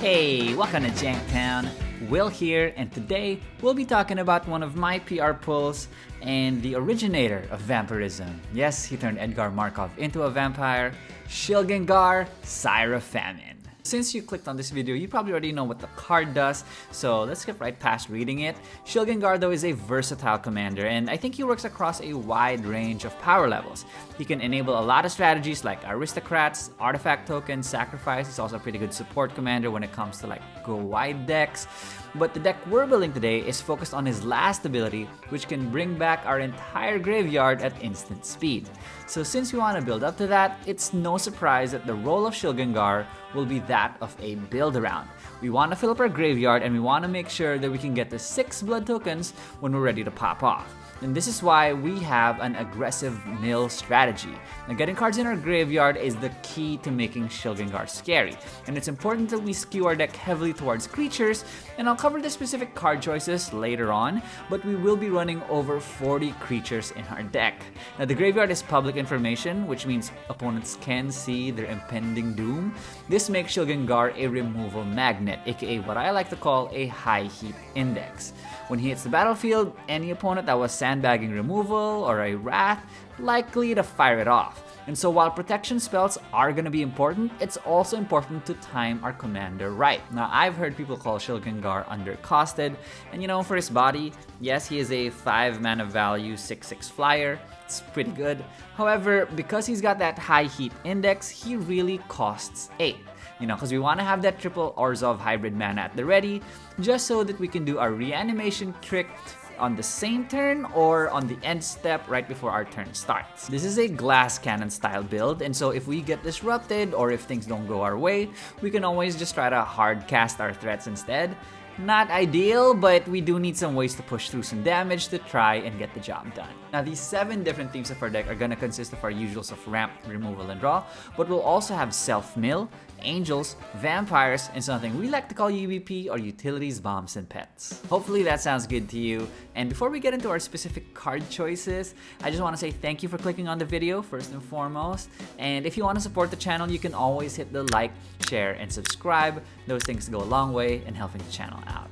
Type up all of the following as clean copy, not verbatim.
Hey, welcome to Janktown. Will here, and today we'll be talking about one of my PR pulls and the originator of vampirism. Yes, he turned Edgar Markov into a vampire, Shilgengar, Sire of Famine. Since you clicked on this video, you probably already know what the card does, so let's skip right past reading it. Shilgengar though is a versatile commander, and I think he works across a wide range of power levels. He can enable a lot of strategies like aristocrats, artifact tokens, sacrifice. He's also a pretty good support commander when it comes to like go wide decks. But the deck we're building today is focused on his last ability, which can bring back our entire graveyard at instant speed. So since we want to build up to that, it's no surprise that the role of Shilgengar will be that of a build around. We want to fill up our graveyard and we want to make sure that we can get the 6 blood tokens when we're ready to pop off. And this is why we have an aggressive mill strategy. Now, getting cards in our graveyard is the key to making Shilgengar scary. And it's important that we skew our deck heavily towards creatures, and I'll cover the specific card choices later on, but we will be running over 40 creatures in our deck. Now, the graveyard is public information, which means opponents can see their impending doom. This makes Shilgengar a removal magnet, aka what I like to call a high heat index. When he hits the battlefield, any opponent that was sandbagging removal or a wrath, likely to fire it off. And so while protection spells are going to be important, it's also important to time our commander right. Now, I've heard people call Shilgengar undercosted, and you know, for his body, yes, he is a 5 mana value 6/6 flyer. It's pretty good. However, because he's got that high heat index, he really costs 8. You know, because we want to have that triple Orzhov hybrid mana at the ready, just so that we can do our reanimation trick on the same turn or on the end step right before our turn starts. This is a glass cannon style build, and so if we get disrupted or if things don't go our way, we can always just try to hard cast our threats instead. Not ideal, but we do need some ways to push through some damage to try and get the job done. Now, these 7 different themes of our deck are going to consist of our usuals of ramp, removal, and draw, but we'll also have self-mill, angels, vampires, and something we like to call UBP or utilities, bombs, and pets. Hopefully that sounds good to you. And before we get into our specific card choices, I just want to say thank you for clicking on the video first and foremost. And if you want to support the channel, you can always hit the like, share, and subscribe. Those things go a long way in helping the channel out.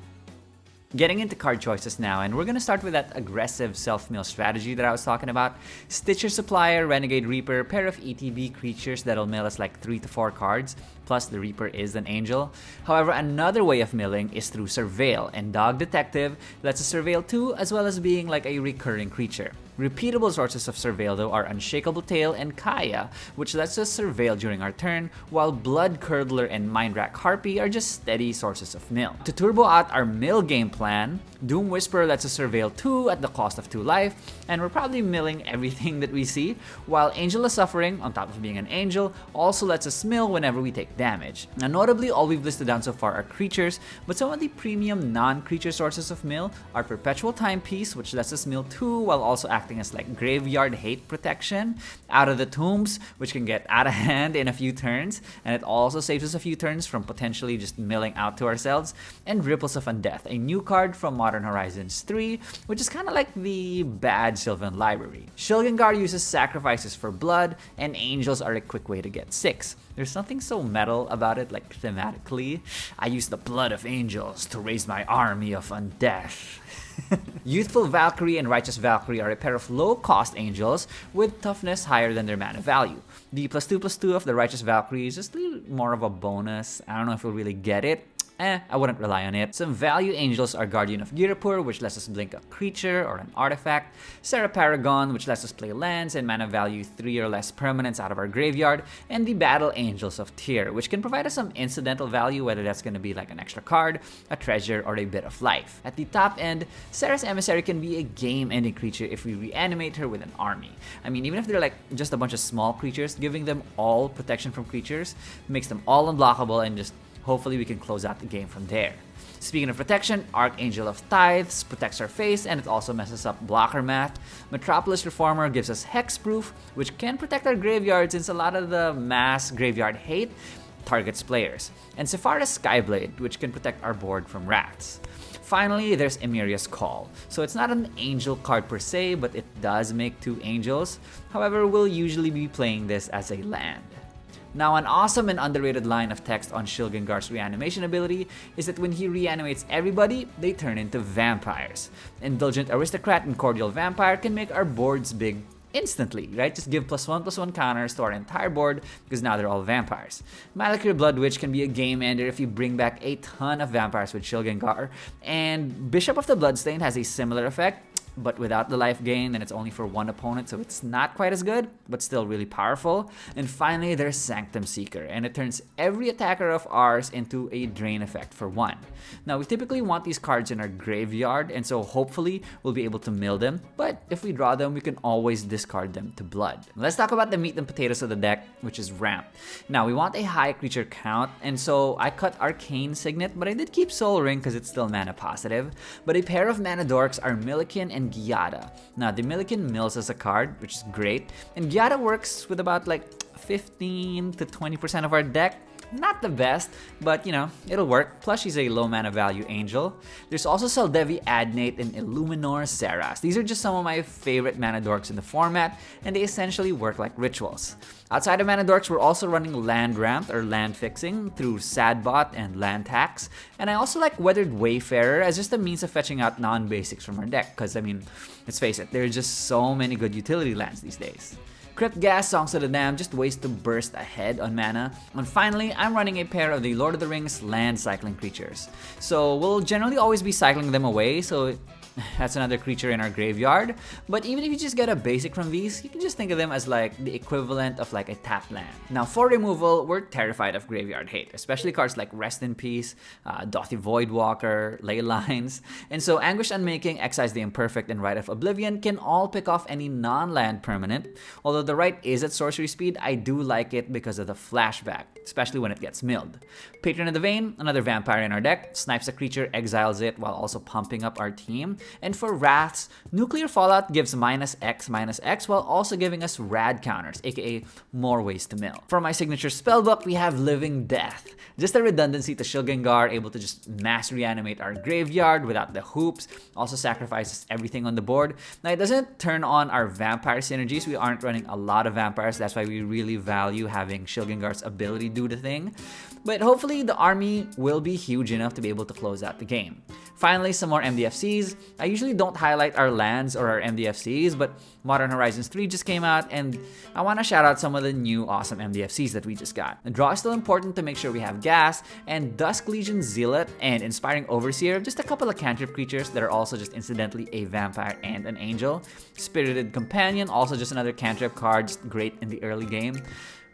Getting into card choices now, and we're going to start with that aggressive self-mill strategy that I was talking about. Stitcher Supplier, Renegade Reaper, pair of ETB creatures that'll mill us like 3 to 4 cards, plus the Reaper is an angel. However, another way of milling is through Surveil, and Dog Detective lets us surveil too, as well as being like a recurring creature. Repeatable sources of Surveil though are Unshakable Tail and Kaya, which lets us surveil during our turn, while Blood Curdler and Mindrack Harpy are just steady sources of mill. To turbo out our mill game plan, Doom Whisperer lets us surveil 2 at the cost of 2 life, and we're probably milling everything that we see, while Angel of Suffering, on top of being an angel, also lets us mill whenever we take damage. Now, notably, all we've listed down so far are creatures, but some of the premium non-creature sources of mill are Perpetual Timepiece, which lets us mill 2 while also acting as like graveyard hate protection, Out of the Tombs, which can get out of hand in a few turns, and it also saves us a few turns from potentially just milling out to ourselves, and Ripples of Undeath, a new card from Modern Horizons 3, which is kind of like the bad Sylvan Library. Shilgengar uses sacrifices for blood, and angels are a quick way to get 6. There's something so metal about it, like thematically. I use the blood of angels to raise my army of undeath. Youthful Valkyrie and Righteous Valkyrie are a pair of low-cost angels with toughness higher than their mana value. The +2/+2 of the Righteous Valkyrie is just a little more of a bonus. I don't know if you'll really get it. I wouldn't rely on it. Some value angels are Guardian of Girapur, which lets us blink a creature or an artifact, Sarah Paragon, which lets us play lands and mana value 3 or less permanents out of our graveyard, and the Battle Angels of Tyr, which can provide us some incidental value, whether that's going to be like an extra card, a treasure, or a bit of life. At the top end, Sarah's Emissary can be a game-ending creature if we reanimate her with an army. I mean, even if they're like just a bunch of small creatures, giving them all protection from creatures makes them all unblockable, and just hopefully we can close out the game from there. Speaking of protection, Archangel of Tithes protects our face, and it also messes up blocker math. Metropolis Reformer gives us Hexproof, which can protect our graveyard since a lot of the mass graveyard hate targets players. And Sephara's Skyblade, which can protect our board from rats. Finally, there's Emiria's Call. So it's not an angel card per se, but it does make 2 angels. However, we'll usually be playing this as a land. Now, an awesome and underrated line of text on Shilgengar's reanimation ability is that when he reanimates everybody, they turn into vampires. Indulgent Aristocrat and Cordial Vampire can make our boards big instantly, right? Just give +1/+1 counters to our entire board because now they're all vampires. Malakir Blood Witch can be a game ender if you bring back a ton of vampires with Shilgengar, and Bishop of the Bloodstain has a similar effect, but without the life gain, and it's only for one opponent, so it's not quite as good, but still really powerful. And finally, there's Sanctum Seeker, and it turns every attacker of ours into a drain effect for 1. Now, we typically want these cards in our graveyard, and so hopefully we'll be able to mill them, but if we draw them, we can always discard them to blood. Let's talk about the meat and potatoes of the deck, which is Ramp. Now, we want a high creature count, and so I cut Arcane Signet, but I did keep Soul Ring because it's still mana positive. But a pair of mana dorks are Milliken and Gyada. Now, the Milliken mills as a card, which is great, and Gyada works with about like 15 to 20% of our deck. Not the best, but you know, it'll work. Plus, she's a low mana value angel. There's also Seldevi Adnate and Illuminor Seras. These are just some of my favorite mana dorks in the format, and they essentially work like rituals. Outside of mana dorks, we're also running land ramp or land fixing through Sadbot and land tax. And I also like Weathered Wayfarer as just a means of fetching out non-basics from our deck, because I mean, let's face it, there are just so many good utility lands these days. Crypt Gas, Songs of the Dam, just ways to burst ahead on mana. And finally, I'm running a pair of the Lord of the Rings land cycling creatures. So we'll generally always be cycling them away, so that's another creature in our graveyard. But even if you just get a basic from these, you can just think of them as like the equivalent of like a tap land. Now, for removal, we're terrified of graveyard hate, especially cards like Rest in Peace, Dothy Voidwalker, Ley Lines. And so Anguish Unmaking, Excise the Imperfect, and Rite of Oblivion can all pick off any non-land permanent. Although the right is at sorcery speed, I do like it because of the flashback, especially when it gets milled. Patron of the Vein, another vampire in our deck, snipes a creature, exiles it while also pumping up our team. And for Wraths, Nuclear Fallout gives -X while also giving us rad counters, aka more ways to mill. For my signature spellbook, we have Living Death. Just a redundancy to Shilgengar, able to just mass reanimate our graveyard without the hoops, also sacrifices everything on the board. Now, it doesn't turn on our vampire synergies. We aren't running a lot of vampires, that's why we really value having Shilgengar's ability do the thing. But hopefully the army will be huge enough to be able to close out the game. Finally, some more MDFCs. I usually don't highlight our lands or our MDFCs, but Modern Horizons 3 just came out, and I want to shout out some of the new awesome MDFCs that we just got. The draw is still important to make sure we have gas, and Dusk Legion Zealot and Inspiring Overseer, just a couple of cantrip creatures that are also just incidentally a vampire and an angel. Spirited Companion, also just another cantrip card, just great in the early game.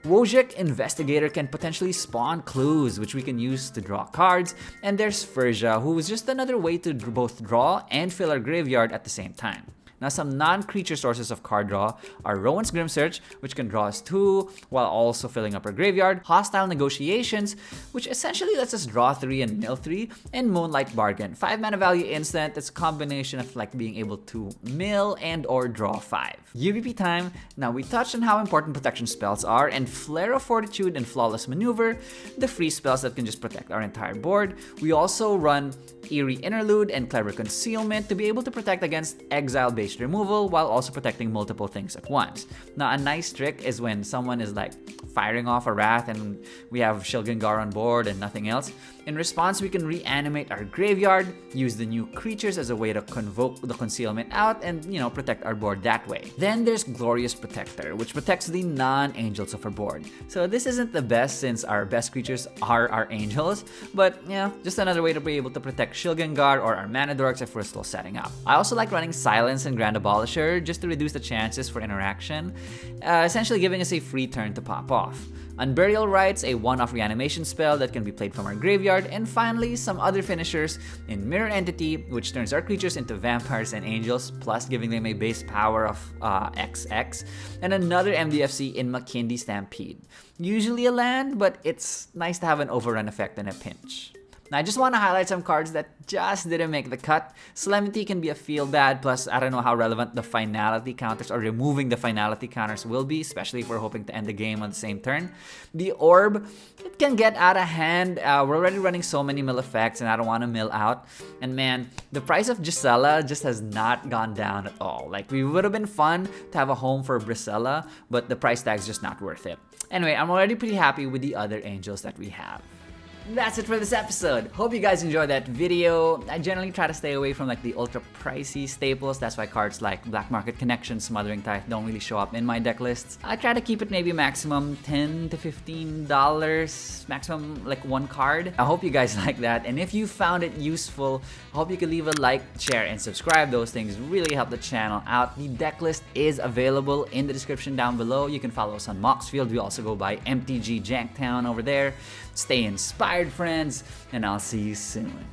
Wojciech Investigator can potentially spawn clues, which we can use to draw cards. And there's Furja, who is just another way to both draw and fill our graveyard at the same time. Now, some non-creature sources of card draw are Rowan's Grim Search, which can draw us 2 while also filling up our graveyard, Hostile Negotiations, which essentially lets us draw 3 and mill 3, and Moonlight Bargain, 5 mana value instant. It's a combination of like being able to mill and or draw 5. UVP time. Now, we touched on how important protection spells are, and Flare of Fortitude and Flawless Maneuver, the free spells that can just protect our entire board. We also run Eerie Interlude and Clever Concealment to be able to protect against exile-based removal while also protecting multiple things at once. Now, a nice trick is when someone is like firing off a Wrath and we have Shilgengar on board and nothing else. In response, we can reanimate our graveyard, use the new creatures as a way to convoke the concealment out, and protect our board that way. Then there's Glorious Protector, which protects the non-angels of our board. So this isn't the best since our best creatures are our angels, but just another way to be able to protect Shilgengar or our mana dorks if we're still setting up. I also like running Silence and Grand Abolisher just to reduce the chances for interaction, essentially giving us a free turn to pop off. Unburial Rites, a one-off reanimation spell that can be played from our graveyard, and finally, some other finishers in Mirror Entity, which turns our creatures into vampires and angels, plus giving them a base power of XX, and another MDFC in Makindi Stampede. Usually a land, but it's nice to have an overrun effect in a pinch. Now, I just want to highlight some cards that just didn't make the cut. Solemnity can be a feel bad, plus I don't know how relevant the finality counters or removing the finality counters will be, especially if we're hoping to end the game on the same turn. The Orb, it can get out of hand. We're already running so many mill effects and I don't want to mill out. And man, the price of Gisela just has not gone down at all. Like, we would have been fun to have a home for Brisella, but the price tag's just not worth it. Anyway, I'm already pretty happy with the other angels that we have. That's it for this episode. Hope you guys enjoyed that video. I generally try to stay away from like the ultra pricey staples. That's why cards like Black Market Connection, Smothering Tithe don't really show up in my deck lists. I try to keep it maybe maximum $10 to $15, maximum like one card. I hope you guys like that. And if you found it useful, I hope you could leave a like, share, and subscribe. Those things really help the channel out. The deck list is available in the description down below. You can follow us on Moxfield. We also go by MTG Janktown over there. Stay inspired, friends, and I'll see you soon.